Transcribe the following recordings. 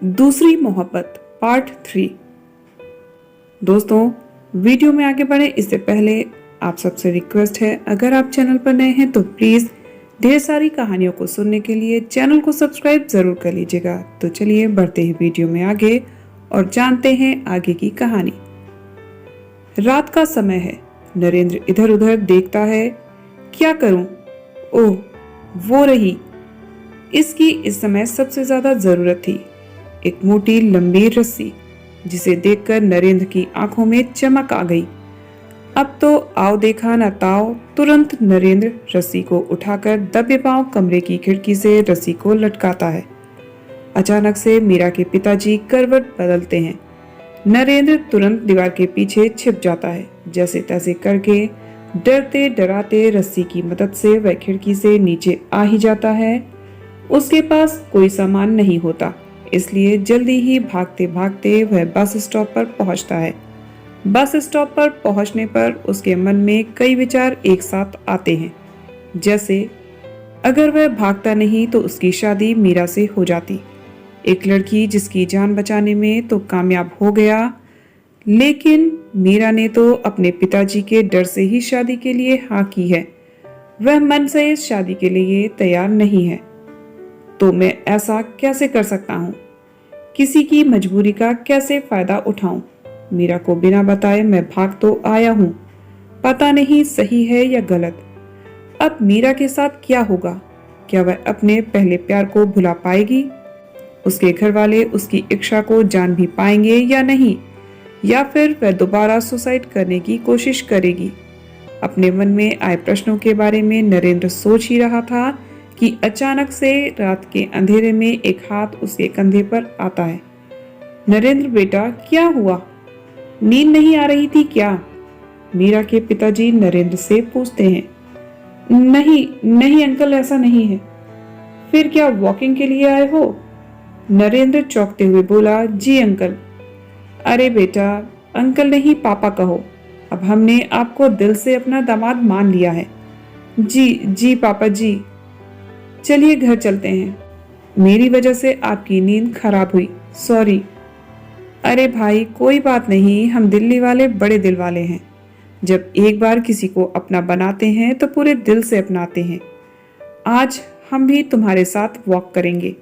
दूसरी मोहब्बत पार्ट 3। दोस्तों, वीडियो में आगे बढ़े इससे पहले आप सबसे रिक्वेस्ट है, अगर आप चैनल पर नए हैं तो प्लीज ढेर सारी कहानियों को सुनने के लिए चैनल को सब्सक्राइब जरूर कर लीजिएगा। तो चलिए बढ़ते हैं वीडियो में आगे और जानते हैं आगे की कहानी। रात का समय है। नरेंद्र इधर उधर देखता है। क्या करूं? ओह, वो रही। इसकी इस समय सबसे ज्यादा जरूरत थी। एक मोटी लंबी रस्सी, जिसे देखकर नरेंद्र की आंखों में चमक आ गई। अब तो आओ देखा न ताओ। तुरंत नरेंद्र रस्सी को उठाकर दबे पांव कमरे की खिड़की से रस्सी को लटकाता है। अचानक से मीरा के पिताजी करवट बदलते हैं। नरेंद्र तुरंत दीवार के पीछे छिप जाता है। जैसे तैसे करके डरते डराते रस्सी की मदद से वह खिड़की से नीचे आ ही जाता है। उसके पास कोई सामान नहीं होता, इसलिए जल्दी ही भागते भागते वह बस स्टॉप पर पहुंचता है। बस स्टॉप पर पहुंचने पर उसके मन में कई विचार एक साथ आते हैं। जैसे अगर वह भागता नहीं तो उसकी शादी मीरा से हो जाती। एक लड़की जिसकी जान बचाने में तो कामयाब हो गया, लेकिन मीरा ने तो अपने पिताजी के डर से ही शादी के लिए हाँ की है। वह मन से इस शादी के लिए तैयार नहीं है। तो मैं ऐसा कैसे कर सकता हूँ? किसी की मजबूरी का कैसे फायदा उठाऊं? मीरा को बिना बताए मैं भाग तो आया हूँ, पता नहीं सही है या गलत। अब मीरा के साथ क्या होगा? क्या वह अपने पहले प्यार को भुला पाएगी? उसके घर वाले उसकी इच्छा को जान भी पाएंगे या नहीं? या फिर वह दोबारा सुसाइड करने की कोशिश करेगी? अपने मन में आए प्रश्नों के बारे में नरेंद्र सोच ही रहा था कि अचानक से रात के अंधेरे में एक हाथ उसके कंधे पर आता है। नरेंद्र बेटा, क्या हुआ? नींद नहीं आ रही थी क्या? मीरा के पिताजी नरेंद्र से पूछते हैं। नहीं नहीं अंकल, ऐसा नहीं है। फिर क्या वॉकिंग के लिए आए हो? नरेंद्र चौंकते हुए बोला, जी अंकल। अरे बेटा, अंकल नहीं पापा कहो। अब हमने आपको दिल से अपना दामाद मान लिया है। जी जी पापा जी। चलिए घर चलते हैं। मेरी वजह से आपकी नींद खराब हुई, सॉरी। अरे भाई कोई बात नहीं, हम दिल्ली वाले बड़े दिल वाले हैं। जब एक बार किसी को अपना बनाते हैं तो पूरे दिल से अपनाते हैं। आज हम भी तुम्हारे साथ वॉक करेंगे।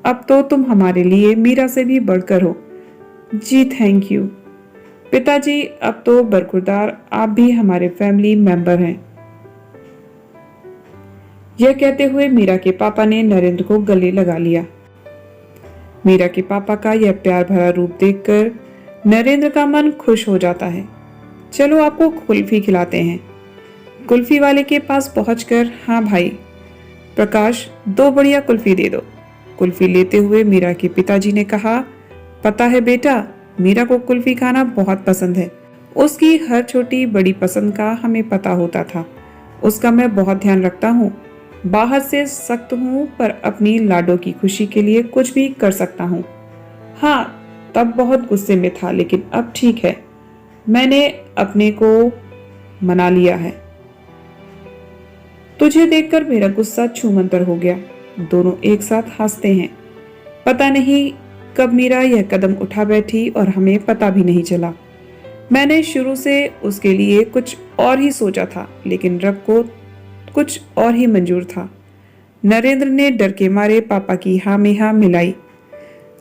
अब तो तुम हमारे लिए मीरा से भी बढ़कर हो। जी थैंक यू पिताजी, अब तो बरखुरदार आप भी हमारे फैमिली मेंबर हैं। यह कहते हुए मीरा के पापा ने नरेंद्र को गले लगा लिया। मीरा के पापा का यह प्यार भरा रूप देखकर नरेंद्र का मन खुश हो जाता है। चलो आपको कुल्फी खिलाते हैं। कुल्फी वाले के पास पहुंचकर, हाँ भाई प्रकाश, 2 बढ़िया कुल्फी दे दो। कुल्फी लेते हुए मीरा के पिताजी ने कहा, पता है बेटा, मीरा को कुल्फी खाना बहुत पसंद है। उसकी हर छोटी बड़ी पसंद का हमें पता होता था। उसका मैं बहुत ध्यान रखता हूँ। बाहर से सख्त हूँ, पर अपनी लाडो की खुशी के लिए कुछ भी कर सकता हूँ। हाँ, तब बहुत गुस्से में था, लेकिन अब ठीक है। मैंने अपने को मना लिया है। तुझे देखकर मेरा गुस्सा छूमंतर हो गया। दोनों एक साथ हंसते हैं। पता नहीं कब मीरा यह कदम उठा बैठी और हमें पता भी नहीं चला। मैंने शुरू से उसके लिए कुछ और ही सोचा था, लेकिन रब को कुछ और ही मंजूर था। नरेंद्र ने डर के मारे पापा की हाँ में हाँ मिलाई।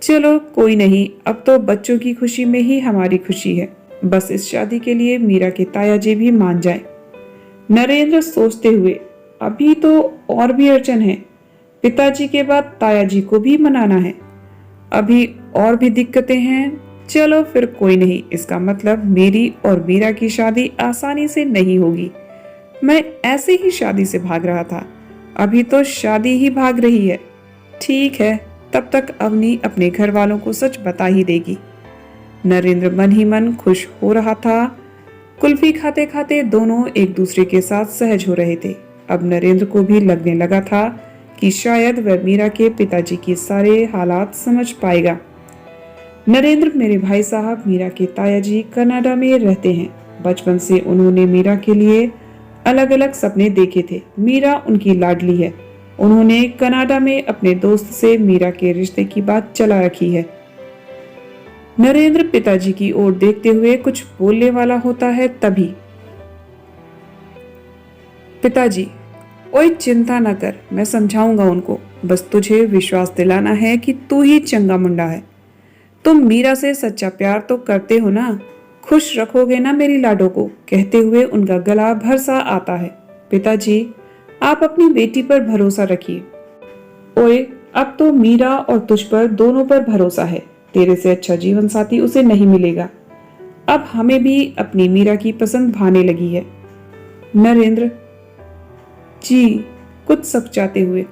चलो कोई नहीं, अब तो बच्चों की खुशी में ही हमारी खुशी है। बस इस शादी के लिए मीरा के ताया जी भी मान जाए। नरेंद्र सोचते हुए, अभी तो और भी अड़चन है। पिताजी के बाद ताया जी को भी मनाना है। अभी और भी दिक्कतें हैं। चलो फिर कोई नहीं, इसका मतलब मेरी और मीरा की शादी आसानी से नहीं होगी। मैं ऐसे ही शादी से भाग रहा था, अभी तो शादी ही भाग रही है। ठीक है, तब तक अवनी अपने घर वालों को सच बता ही देगी। नरेंद्र मन ही मन खुश हो रहा था। कुल्फी खाते खाते दोनों एक दूसरे के साथ सहज हो रहे थे। अब नरेंद्र को भी लगने लगा था कि शायद वह मीरा के पिताजी के सारे हालात समझ पाएगा। नरेंद्र, मेरे भाई साहब मीरा के ताया जी कनाडा में रहते हैं। बचपन से उन्होंने मीरा के लिए अलग अलग सपने देखे थे। मीरा उनकी लाडली है। उन्होंने कनाडा में अपने दोस्त से मीरा के रिश्ते की बात चला रखी है। नरेंद्र पिताजी की ओर देखते हुए कुछ बोलने वाला होता है, तभी पिताजी, ओए चिंता न कर, मैं समझाऊंगा उनको। बस तुझे विश्वास दिलाना है कि तू ही चंगा मुंडा है। तुम मीरा से सच्चा प्यार तो करते हो ना? खुश रखोगे ना मेरी लाडो को? कहते हुए उनका गला भर सा आता है। पिताजी, आप अपनी बेटी पर भरोसा रखिए। ओए, अब तो मीरा और तुझ पर दोनों पर भरोसा है। तेरे से अच्छा जीवन साथी उसे नहीं मिलेगा। अब हमें भी अपनी मीरा की पसंद भाने लगी है। नरेंद्र जी कुछ सकचाते हुए,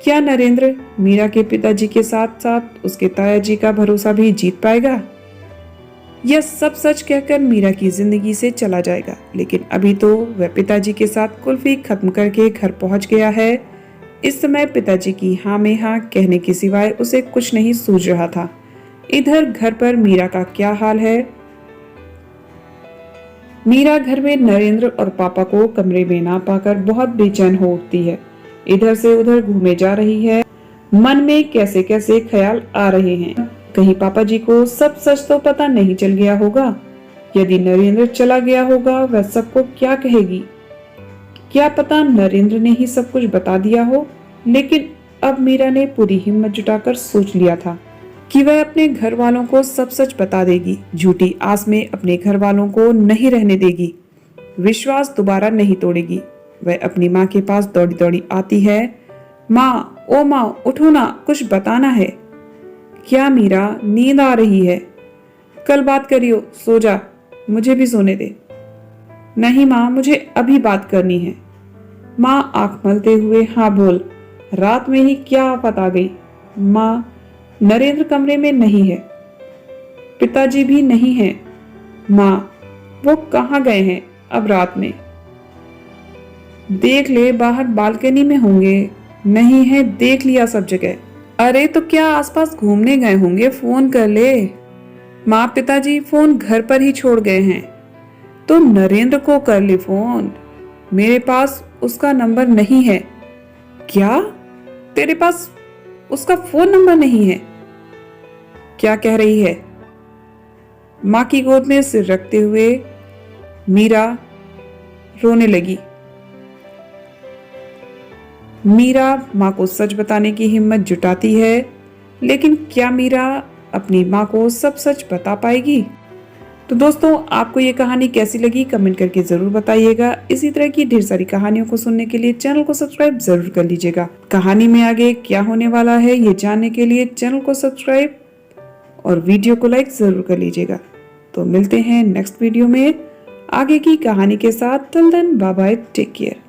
क्या नरेंद्र मीरा के पिताजी के साथ साथ उसके ताया जी का भरोसा भी जीत पाएगा? यह सब सच कहकर मीरा की जिंदगी से चला जाएगा, लेकिन अभी तो वह पिताजी के साथ कुल्फी खत्म करके घर पहुंच गया है। इस समय पिताजी की हाँ में हाँ कहने के सिवाय उसे कुछ नहीं सूझ रहा था। इधर घर पर मीरा का क्या हाल है? मीरा घर में नरेंद्र और पापा को कमरे में ना पाकर बहुत बेचैन हो उठती है। इधर से उधर घूमे जा रही है। मन में कैसे कैसे ख्याल आ रहे हैं। कहीं पापा जी को सब सच तो पता नहीं चल गया होगा? यदि नरेंद्र चला गया होगा, वह सबको क्या कहेगी? क्या पता नरेंद्र ने ही सब कुछ बता दिया हो। लेकिन अब मीरा ने पूरी हिम्मत जुटाकर सोच लिया था कि वह अपने घर वालों को सब सच बता देगी। झूठी आस में अपने घर वालों को नहीं रहने देगी। विश्वास दोबारा नहीं तोड़ेगी। वह अपनी माँ के पास दौड़ी दौड़ी आती है। माँ, ओ माँ, उठो ना, कुछ बताना है। क्या मीरा, नींद आ रही है? कल बात करियो, सो जा, मुझे भी सोने दे। नहीं माँ, मुझे अभी बात करनी है। माँ आंख मलते हुए, हाँ बोल, रात में ही क्या आफत आ गई? माँ, नरेंद्र कमरे में नहीं है, पिताजी भी नहीं है। माँ, वो कहाँ गए हैं अब रात में? देख ले, बाहर बालकनी में होंगे। नहीं है, देख लिया सब जगह। अरे तो क्या आसपास घूमने गए होंगे, फोन कर ले। माँ, पिताजी फोन घर पर ही छोड़ गए हैं। तो नरेंद्र को कर ले फोन, मेरे पास उसका नंबर नहीं है। क्या? तेरे पास उसका फोन नंबर नहीं है? क्या कह रही है? माँ की गोद में सिर रखते हुए मीरा रोने लगी। मीरा माँ को सच बताने की हिम्मत जुटाती है, लेकिन क्या मीरा अपनी माँ को सब सच बता पाएगी? तो दोस्तों, आपको ये कहानी कैसी लगी कमेंट करके जरूर बताइएगा। इसी तरह की ढेर सारी कहानियों को सुनने के लिए चैनल को सब्सक्राइब जरूर कर लीजिएगा। कहानी में आगे क्या होने वाला है ये जानने के लिए चैनल को सब्सक्राइब और वीडियो को लाइक जरूर कर लीजिएगा। तो मिलते हैं नेक्स्ट वीडियो में आगे की कहानी के साथ। Till then, bye bye, take care.